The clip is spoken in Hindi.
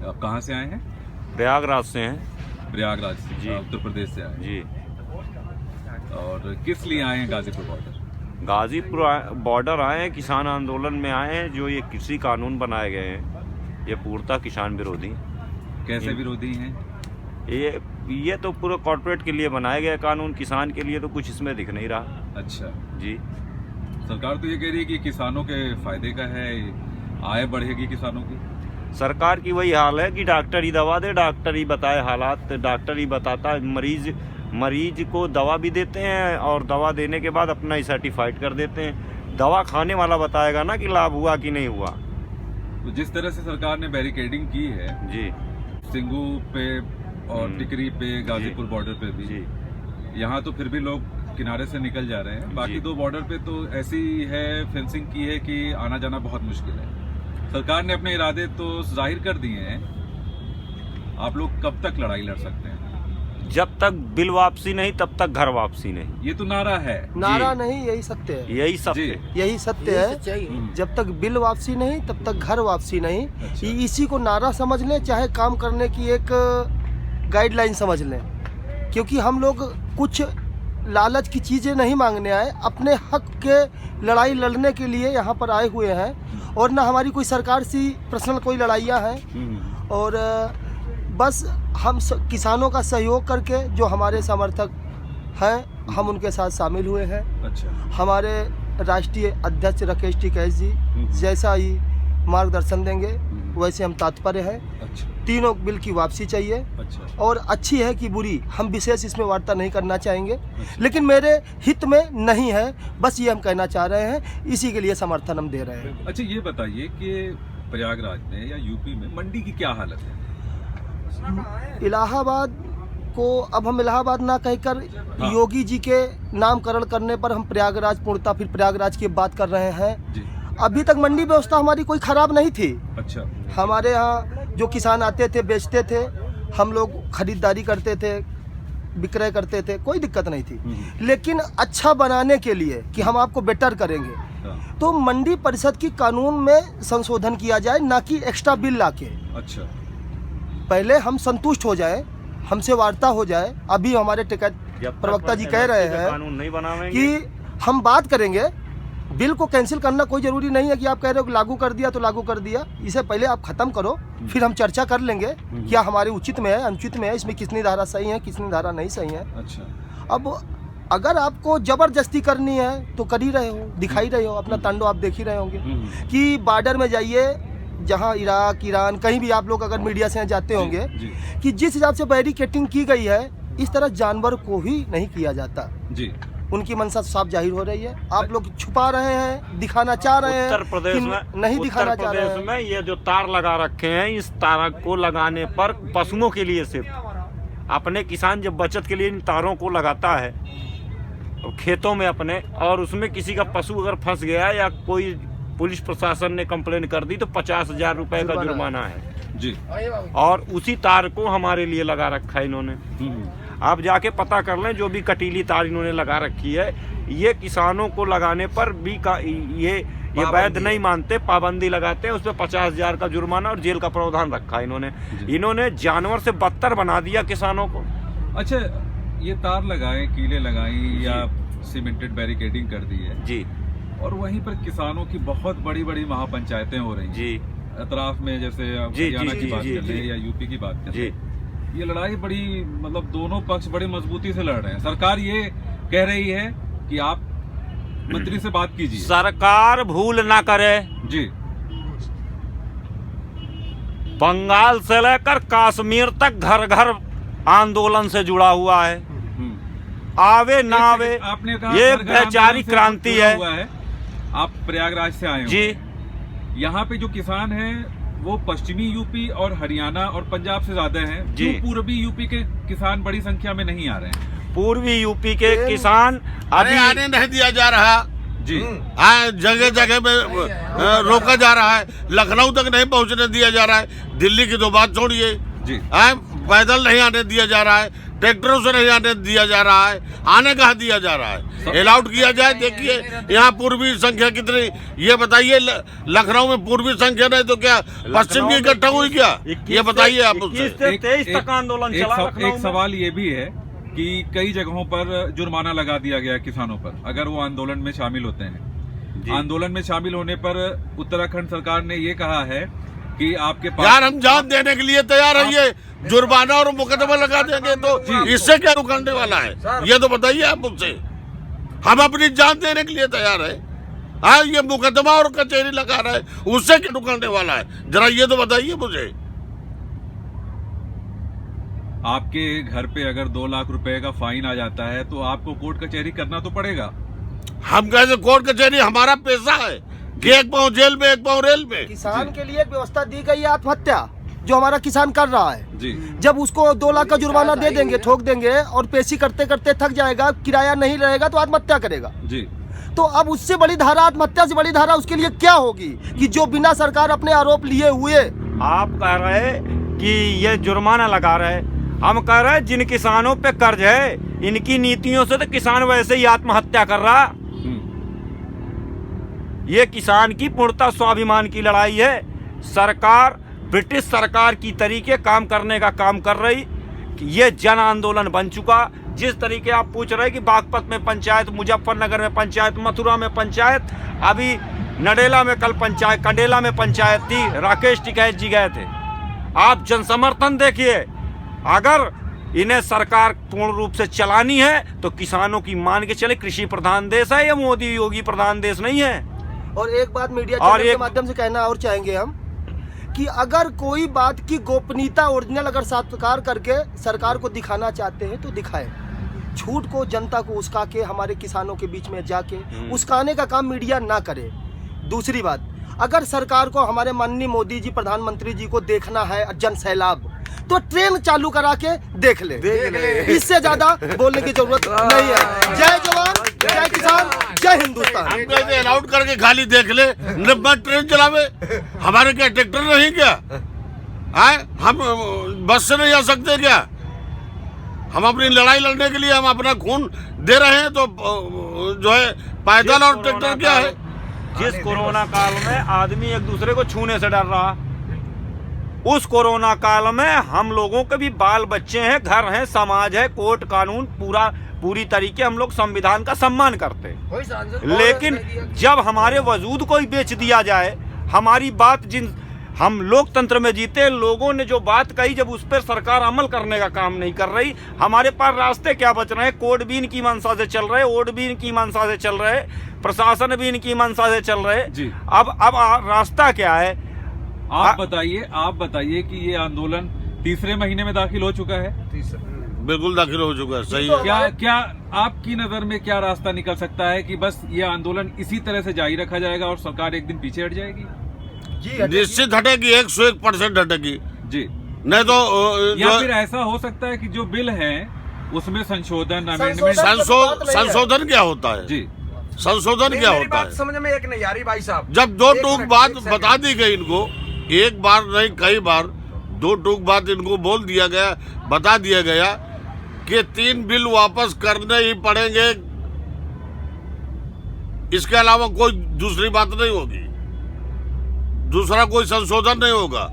आप कहाँ से आए हैं? प्रयागराज से हैं प्रयागराज से जी। उत्तर प्रदेश से आए जी। और किस लिए आए हैं गाजीपुर बॉर्डर? गाजीपुर बॉर्डर आए हैं, किसान आंदोलन में आए हैं। जो ये कृषि कानून बनाए गए हैं ये पूर्णतः किसान विरोधी हैं। कैसे विरोधी हैं? ये तो पूरा कॉर्पोरेट के लिए बनाए गए कानून, किसान के लिए तो कुछ इसमें दिख नहीं रहा। अच्छा, जी। सरकार तो ये कह रही है कि किसानों के फायदे का है, आय बढ़ेगी किसानों की। सरकार की वही हाल है कि डॉक्टर ही दवा दे, डॉक्टर ही बताए हालात, डॉक्टर ही बताता है। मरीज को दवा भी देते हैं और दवा देने के बाद अपना ही सर्टिफाइड कर देते हैं। दवा खाने वाला बताएगा ना कि लाभ हुआ कि नहीं हुआ। तो जिस तरह से सरकार ने बैरिकेडिंग की है जी सिंगू पे और टिकरी पे, गाजीपुर बॉर्डर पे भी, जी यहाँ तो फिर भी लोग किनारे से निकल जा रहे हैं। बाकी जी। दो बॉर्डर पे तो ऐसी है फेंसिंग की है कि आना जाना बहुत मुश्किल है। सरकार ने अपने इरादे तो जाहिर कर दिए हैं। आप लोग कब तक लड़ाई लड़ सकते हैं? जब तक बिल वापसी नहीं तब तक घर वापसी नहीं। ये तो नारा है। नारा नहीं, यही सत्य है। यही सत्य जी। है। यही सत्य है। जब तक बिल वापसी नहीं तब तक घर वापसी नहीं। अच्छा। इसी को नारा समझ लें, चाहे काम करने की एक गाइडलाइन समझ लें। क्योंकि हम लोग कुछ लालच की चीज़ें नहीं मांगने आए, अपने हक के लड़ाई लड़ने के लिए यहाँ पर आए हुए हैं। और ना हमारी कोई सरकार से पर्सनल कोई लड़ाइयाँ हैं। और बस हम किसानों का सहयोग करके जो हमारे समर्थक हैं हम उनके साथ शामिल हुए हैं। अच्छा। हमारे राष्ट्रीय अध्यक्ष राकेश टिकैत जी जैसा ही मार्गदर्शन देंगे वैसे हम तात्पर्य हैं। अच्छा। तीनों बिल की वापसी चाहिए। अच्छा। और अच्छी है कि बुरी, हम विशेष इसमें वार्ता नहीं करना चाहेंगे। लेकिन मेरे हित में नहीं है, बस ये हम कहना चाह रहे हैं, इसी के लिए समर्थन हम दे रहे हैं। अच्छा, ये बताइए कि प्रयागराज में या यूपी में मंडी की क्या हालत है? इलाहाबाद को अब हम इलाहाबाद ना कहकर हाँ। योगी जी के नामकरण करने पर हम प्रयागराज पूर्णतः फिर प्रयागराज की बात कर रहे हैं। जी। अभी तक मंडी व्यवस्था हमारी कोई खराब नहीं थी। अच्छा। हमारे यहाँ जो किसान आते थे बेचते थे, हम लोग खरीदारी करते थे, विक्रय करते थे, कोई दिक्कत नहीं थी। लेकिन अच्छा बनाने के लिए कि हम आपको बेटर करेंगे हाँ। तो मंडी परिषद की कानून में संशोधन किया जाए, ना कि एक्स्ट्रा बिल लाके। अच्छा। पहले हम संतुष्ट हो जाए, हमसे वार्ता हो जाए। अभी हमारे टिकट प्रवक्ता जी कह रहे हैं कानून नहीं बनावेंगे कि हम बात करेंगे, बिल को कैंसिल करना कोई ज़रूरी नहीं है कि आप कह रहे हो कि लागू कर दिया तो लागू कर दिया। इसे पहले आप ख़त्म करो, फिर हम चर्चा कर लेंगे क्या हमारे उचित में है, अनुचित में है, इसमें कितनी धारा सही है, कितनी धारा नहीं सही है। अच्छा। अब अगर आपको ज़बरदस्ती करनी है तो कर ही रहे हो, दिखाई रहे हो, अपना तांडव आप देख ही रहे होंगे कि बॉर्डर में जाइए, जहाँ इराक, ईरान, कहीं भी आप लोग अगर मीडिया से जाते होंगे जी। कि जिस हिसाब से बैरिकेटिंग की गई है, इस तरह जानवर को ही नहीं किया जाता। जी। उनकी मंशा साफ जाहिर हो रही है। आप लोग छुपा रहे हैं, दिखाना चाह रहे हैं। उत्तर प्रदेश कि में नहीं दिखाना चाह रहे उत्तर हैं। प्रदेश में ये जो तार लगा रखे हैं, इस तार को लगाने पर पशुओं के लिए सिर्फ अपने किसान जब बचत के लिए इन तारों को लगाता है खेतों में अपने, और उसमें किसी का पशु अगर फंस गया या कोई पुलिस प्रशासन ने कंप्लेन कर दी तो 50,000 रुपए का जुर्माना है जी। और उसी तार को हमारे लिए लगा रखा है इन्होंने। आप जाके पता कर लें, जो भी कटीली तार इन्होंने लगा रखी है, ये किसानों को लगाने पर भी ये वैध नहीं मानते, पाबंदी लगाते हैं, उस पर 50,000 का जुर्माना और जेल का प्रावधान रखा है इन्होंने। इन्होंने जानवर से बदतर बना दिया किसानों को। अच्छा, ये तार लगाए, कीले लगाई या सीमेंटेड बैरिकेडिंग कर दी है जी, और वहीं पर किसानों की बहुत बड़ी बड़ी महापंचायतें हो रही हैं जी अतराफ में, जैसे जी, हरियाणा जी, की बात जी, कर जी, लें या यूपी की बात कर जी। लें। ये लड़ाई बड़ी, मतलब दोनों पक्ष बड़े मजबूती से लड़ रहे हैं। सरकार ये कह रही है कि आप मंत्री से बात कीजिए। सरकार भूल ना करे, जी। बंगाल से लेकर कश्मीर तक घर घर आंदोलन से जुड़ा हुआ है। आवे ना आवे, आपने कहा ये घर घर आंदोलन वैचारिक से क्रांति जुड़ा है। हुआ है। आप प्रयागराज से आए जी। यहाँ पे जो किसान हैं वो पश्चिमी यूपी और हरियाणा और पंजाब से ज्यादा हैं। जी। क्यों पूर्वी यूपी के किसान बड़ी संख्या में नहीं आ रहे हैं? पूर्वी यूपी के किसान अभी आने नहीं दिया जा रहा जी। जगह जगह पे रोका जा रहा है, लखनऊ तक नहीं पहुंचने दिया जा रहा है। दिल्ली की तो बात छोड़िए, जी। पैदल नहीं आने दिया जा रहा है, ट्रैक्टरों से नहीं आने दिया जा रहा है, आने कहाँ दिया जा रहा है? अलाउड किया जाए। देखिए यहाँ पूर्वी संख्या कितनी, ये बताइए लखनऊ में पूर्वी संख्या नहीं तो क्या पश्चिम की इकट्ठा हुई क्या? ये बताइए आप मुझसे। 23 तक आंदोलन चला लखनऊ एक में। सवाल ये भी है कि कई जगहों पर जुर्माना लगा दिया गया किसानों पर अगर वो आंदोलन में शामिल होते हैं। आंदोलन में शामिल होने पर उत्तराखंड सरकार ने ये कहा है कि आपके पास यार हम जान देने के लिए तैयार है, ये जुर्माना और मुकदमा लगा देंगे तो इससे क्या रुकने वाला है? ये तो बताइए आप मुझसे। हम अपनी जान देने के लिए तैयार है। हाँ, ये मुकदमा और कचहरी लगा रहा है, उससे क्या रुकने वाला है? जरा ये तो बताइए मुझे। आपके घर पे अगर 2 लाख रुपए का फाइन आ जाता है तो आपको कोर्ट कचहरी करना तो पड़ेगा। हम कहते कोर्ट कचहरी हमारा पेशा है कि एक पाँव जेल में एक पाँव रेल में। किसान के लिए एक व्यवस्था दी गई है आत्महत्या, जो हमारा किसान कर रहा है। जी, जब उसको 2 लाख का जुर्माना दे देंगे, ठोक देंगे और पेशी करते करते थक जाएगा, किराया नहीं रहेगा तो आत्महत्या करेगा। जी। तो अब उससे बड़ी धारा, आत्महत्या से बड़ी धारा उसके लिए क्या होगी कि जो बिना सरकार अपने आरोप लिए हुए। आप कह रहे कि ये जुर्माना लगा रहे, हम कह रहे हैं जिन किसानों पे कर्ज है, इनकी नीतियों से तो किसान वैसे ही आत्महत्या कर रहा। ये किसान की पूर्णतः स्वाभिमान की लड़ाई है। सरकार ब्रिटिश सरकार की तरीके काम करने का काम कर रही। ये जन आंदोलन बन चुका। जिस तरीके आप पूछ रहे कि बागपत में पंचायत, मुजफ्फरनगर में पंचायत, मथुरा में पंचायत, अभी नडेला में कल पंचायत, कंडेला में पंचायत थी, राकेश टिकैत जी गए थे। आप जनसमर्थन देखिए। अगर इन्हें सरकार पूर्ण रूप से चलानी है तो किसानों की मान के चले। कृषि प्रधान देश है, ये मोदी योगी प्रधान देश नहीं है। और एक बात मीडिया और चैनल के माध्यम से कहना और चाहेंगे हम कि अगर कोई बात की गोपनीयता ओरिजिनल अगर साक्षात्कार करके सरकार को दिखाना चाहते हैं तो दिखाएं। झूठ को, जनता को उस्का के, हमारे किसानों के बीच में जाके उस्काने का काम मीडिया ना करे। दूसरी बात, अगर सरकार को, हमारे माननीय मोदी जी, प्रधानमंत्री जी को देखना है जन सैलाब, तो ट्रेन चालू करा के देख ले। इससे ज्यादा बोलने की जरूरत नहीं है। जय जवान, जय किसान, जय हिंदुस्तान। हम कहते अलाउड करके खाली देख ले, नब्बे ट्रेन चलावे। हमारे क्या ट्रैक्टर नहीं क्या? आए हम बस से नहीं आ सकते क्या? हम अपनी लड़ाई लड़ने के लिए हम अपना खून दे रहे हैं तो जो है पैदल और ट्रैक्टर क्या है? जिस कोरोना काल में आदमी एक दूसरे को छूने से डर रहा, उस कोरोना काल में हम लोगों के भी बाल बच्चे हैं, घर हैं, समाज है, कोर्ट कानून पूरी तरीके हम लोग संविधान का सम्मान करते हैं। लेकिन जब हमारे वजूद को ही बेच दिया जाए, हमारी बात, जिन हम लोकतंत्र में जीते, लोगों ने जो बात कही, जब उस पर सरकार अमल करने का काम नहीं कर रही, हमारे पास रास्ते क्या बच रहे हैं? कोर्ट भी इनकी मंशा से चल रहे, ओट भी इनकी मंशा से चल रहे, प्रशासन भी इनकी मंशा से चल रहे। जी। अब रास्ता क्या है? आप बताइए कि ये आंदोलन तीसरे महीने में दाखिल हो चुका है। बिल्कुल दाखिल हो चुका है। सही है। क्या आपकी नजर में क्या रास्ता निकल सकता है कि बस ये आंदोलन इसी तरह से जारी रखा जाएगा और सरकार एक दिन पीछे हट जाएगी? निश्चित हटेगी, 101% हटेगी। जी। नहीं तो या फिर ऐसा हो सकता है कि जो बिल है उसमें संशोधन, अमेंडमेंट। संशोधन क्या होता है? जी, संशोधन क्या होता है? समझ में एक नहीं आ रही भाई साहब। जब 2 टूक बात बता दी गई इनको, एक बार नहीं कई बार 2 टूक बात इनको बोल दिया गया, बता दिया गया कि 3 बिल वापस करने ही पड़ेंगे, इसके अलावा कोई दूसरी बात नहीं होगी, दूसरा कोई संशोधन नहीं होगा।